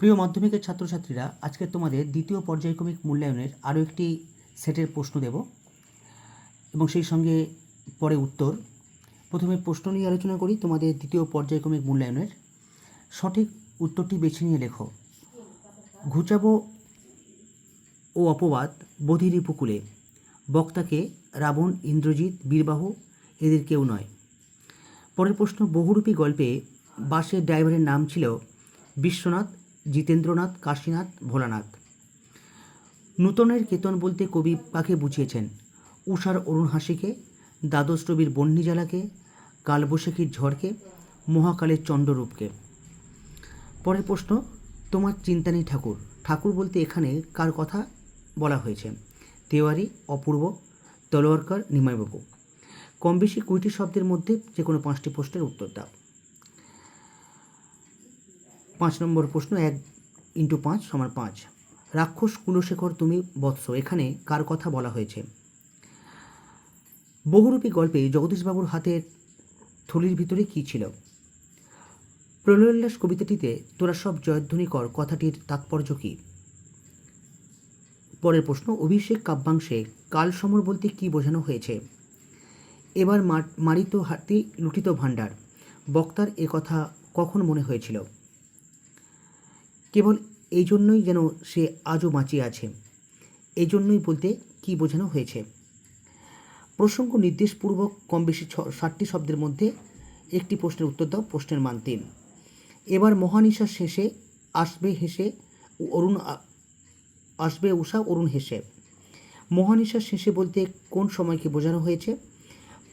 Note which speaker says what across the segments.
Speaker 1: প্রিয় মাধ্যমিকের ছাত্রছাত্রীরা, আজকে তোমাদের দ্বিতীয় পর্যায়ক্রমিক মূল্যায়নের আরও একটি সেটের প্রশ্ন দেব এবং সেই সঙ্গে পরে উত্তর। প্রথমে প্রশ্ন নিয়ে আলোচনা করি। তোমাদের দ্বিতীয় পর্যায়ক্রমিক মূল্যায়নের সঠিক উত্তরটি বেছে নিয়ে লেখো। ঘুচাবো ও অপবাদ বধির উপকূলে, বক্তাকে রাবণ, ইন্দ্রজিৎ, বীরবাহু এদের কেউ নয়। পরের প্রশ্ন, বহুরূপী গল্পে বাসের ড্রাইভারের নাম ছিল বিশ্বনাথ, জিতেন্দ্রনাথ, কাশীনাথ, ভোলানাথ। নূতনের কেতন বলতে কবি কাকে বুঝিয়েছেন? উষার অরুণ হাসিকে, দ্বাদশ রবির বহ্নিজ্বালাকে, কালবৈশাখীর ঝড়কে, মহাকালের চণ্ডরূপকে। পরের প্রশ্ন, তোমার চিন্তা নেই ঠাকুর। ঠাকুর বলতে এখানে কার কথা বলা হয়েছে? তেওয়ারি, অপূর্ব, তলোয়ারকার, নিমাইবাবু। কম বেশি 20টি শব্দের মধ্যে যে কোনো 5টি প্রশ্নের উত্তর দাও। 5 নম্বর প্রশ্ন, 1 × 5 = 5। রাক্ষস কুলশেখর তুমি বৎস, এখানে কার কথা বলা হয়েছে? বহুরূপী গল্পে জগদীশবাবুর হাতের থলির ভিতরে কী ছিল? প্রলয়োল্লাস কবিতাটিতে তোরা সব জয়ধ্বনি কর কথাটির তাৎপর্য কী? পরের প্রশ্ন, অভিষেক কাব্যাংশে কালসমর বলতে কী বোঝানো হয়েছে? এবার মারিত হাতি লুঠিত ভাণ্ডার, বক্তার এ কথা কখন মনে হয়েছিল? কেবল এই জন্যই যেন সে আজও বাঁচিয়ে আছে, এই জন্যই বলতে কী বোঝানো হয়েছে? প্রসঙ্গ নির্দেশপূর্বক কম বেশি 60টি শব্দের মধ্যে একটি প্রশ্নের উত্তর দাও। প্রশ্নের মান 3। এবার মহানিশার শেষে আসবে হেসে অরুণ, আসবে উষা অরুণ হেসে। মহানিশার শেষে বলতে কোন সময়কে বোঝানো হয়েছে?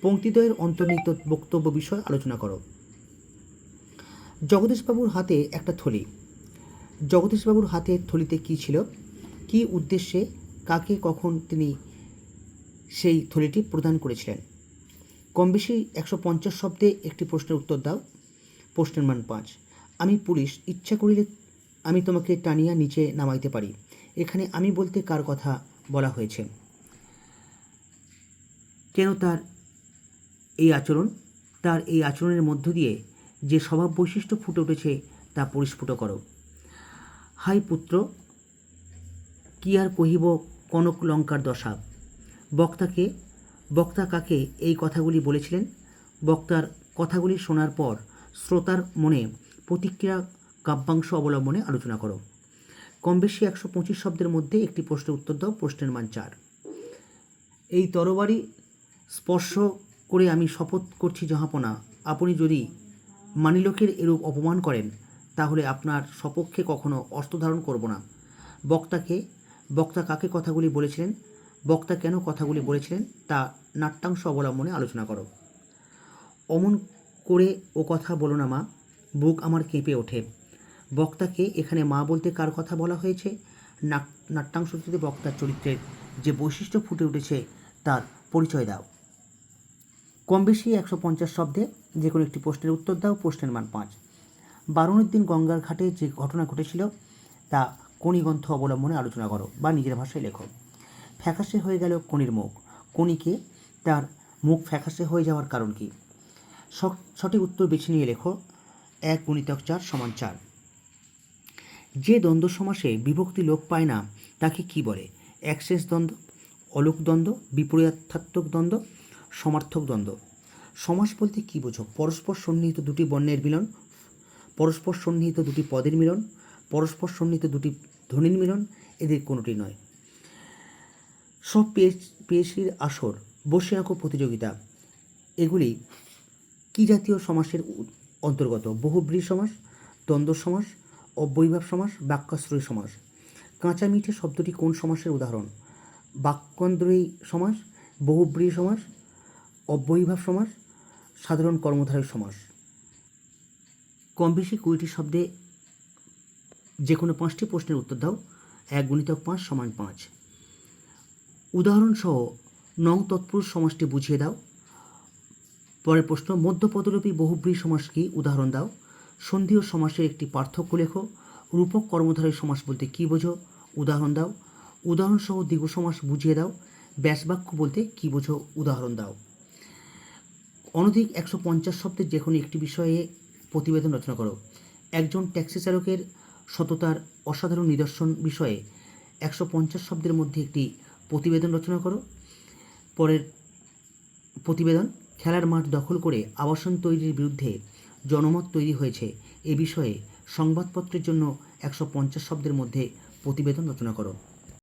Speaker 1: পঙ্ক্তিদ্বয়ের অন্তর্নিহিত বক্তব্য বিষয় আলোচনা করো। জগদীশবাবুর হাতে একটা থলি। জগদীশবাবুর হাতের থলিতে কী ছিল? কী উদ্দেশ্যে, কাকে, কখন তিনি সেই থলিটি প্রদান করেছিলেন? কম বেশি 150 শব্দে একটি প্রশ্নের উত্তর দাও। প্রশ্নের মান 5। আমি পুলিশ, ইচ্ছা করিলে আমি তোমাকে টানিয়া নিচে নামাইতে পারি, এখানে আমি বলতে কার কথা বলা হয়েছে? কেন তার এই আচরণ? তার এই আচরণের মধ্য দিয়ে যে স্বভাব বৈশিষ্ট্য ফুটে উঠেছে তা পরিস্ফুট করো। হাই পুত্র, কি আর কহিব কনক লঙ্কার দশা। বক্তা কাকে এই কথাগুলি বলেছিলেন? বক্তার কথাগুলি শোনার পর শ্রোতার মনে প্রতিক্রিয়া কাব্যাংশ অবলম্বনে আলোচনা করো। কম বেশি 125 শব্দের মধ্যে একটি প্রশ্নের উত্তর দাও। প্রশ্নের মান 4। এই তরবারি স্পর্শ করে আমি শপথ করছি জাহাপনা, আপনি যদি মানিলোকের এরূপ অপমান করেন তাহলে আপনার সপক্ষে কখনো অস্ত্র ধারণ করব না। বক্তা কাকে কথাগুলি বলেছিলেন? বক্তা কেন কথাগুলি বলেছিলেন তা নাট্যাংশ অবলম্বনে আলোচনা করো। অমন করে ও কথা বলো না মা, বুক আমার কেঁপে ওঠে। বক্তাকে এখানে মা বলতে কার কথা বলা হয়েছে? নাট্যাংশটিতে বক্তার চরিত্রের যে বৈশিষ্ট্য ফুটে উঠেছে তার পরিচয় দাও। কম বেশি 150 শব্দে যে কোনো একটি প্রশ্নের উত্তর দাও। প্রশ্নের মান 5। বারুণের দিন গঙ্গার ঘাটে যে ঘটনা ঘটেছিল তা কণিগ্রন্থ অবলম্বনে আলোচনা করো বা নিজের ভাষায় লেখো। ফ্যাকাশে হয়ে গেল কণির মুখ, কণিকে তার মুখ ফ্যাকাশে হয়ে যাওয়ার কারণ কি? সঠিক উত্তর বেছে নিয়ে লেখো। 1 × 4 = 4। যে দ্বন্দ্ব সমাসে বিভক্তি লোপ পায় না তাকে কি বলে? একশেষ দ্বন্দ্ব, অলোক দ্বন্দ্ব, বিপরীতার্থক দ্বন্দ্ব, সমার্থক দ্বন্দ্ব। সমাস বলতে কী বোঝো? পরস্পর সন্নিহিত দুটি বর্ণের মিলন, পরস্পর সন্নিহিত দুটি পদের মিলন, পরস্পর সন্নিহিত দুটি ধ্বনির মিলন, এদের কোনোটি নয়। সব পিএইচডির আসর, বসে আঁকো প্রতিযোগিতা, এগুলি কি জাতীয় সমাসের অন্তর্গত? বহুব্রীহি সমাস, দ্বন্দ্ব সমাস, অব্যয়ীভাব সমাস, বাক্যাশ্রয়ী সমাস। কাঁচা মিঠে শব্দটি কোন সমাসের উদাহরণ? বাক্যান্বয়ী সমাস, বহুব্রীহি সমাস, অব্যয়ীভাব সমাস, সাধারণ কর্মধারয় সমাস। কম বেশি 20টি শব্দে যে কোনো 5টি প্রশ্নের উত্তর দাও। 1 × 5 = 5। উদাহরণসহ নং তৎপুরুষ সমাসটি বুঝিয়ে দাও। পরের প্রশ্ন, মধ্যপদলোপী বহুব্রীহি সমাস কি? উদাহরণ দাও। সন্ধিও সমাসের একটি পার্থক্য লেখো। রূপক কর্মধারয় সমাস বলতে কী বোঝো? উদাহরণ দাও। উদাহরণসহ দ্বিগু সমাস বুঝিয়ে দাও। ব্যাসবাক্য বলতে কী বোঝো? উদাহরণ দাও। অনধিক 150 শব্দের যে কোনো একটি বিষয়ে প্রতিবেদন রচনা করো। একজন ট্যাক্সি চালকের সততার অসাধারণ নিদর্শন বিষয়ে 150 শব্দের মধ্যে একটি প্রতিবেদন রচনা করো। পরের প্রতিবেদন, খেলার মাঠ দখল করে আবাসন তৈরির বিরুদ্ধে জনমত তৈরি হয়েছে এ বিষয়ে সংবাদপত্রের জন্য 150 শব্দের মধ্যে প্রতিবেদন রচনা করো।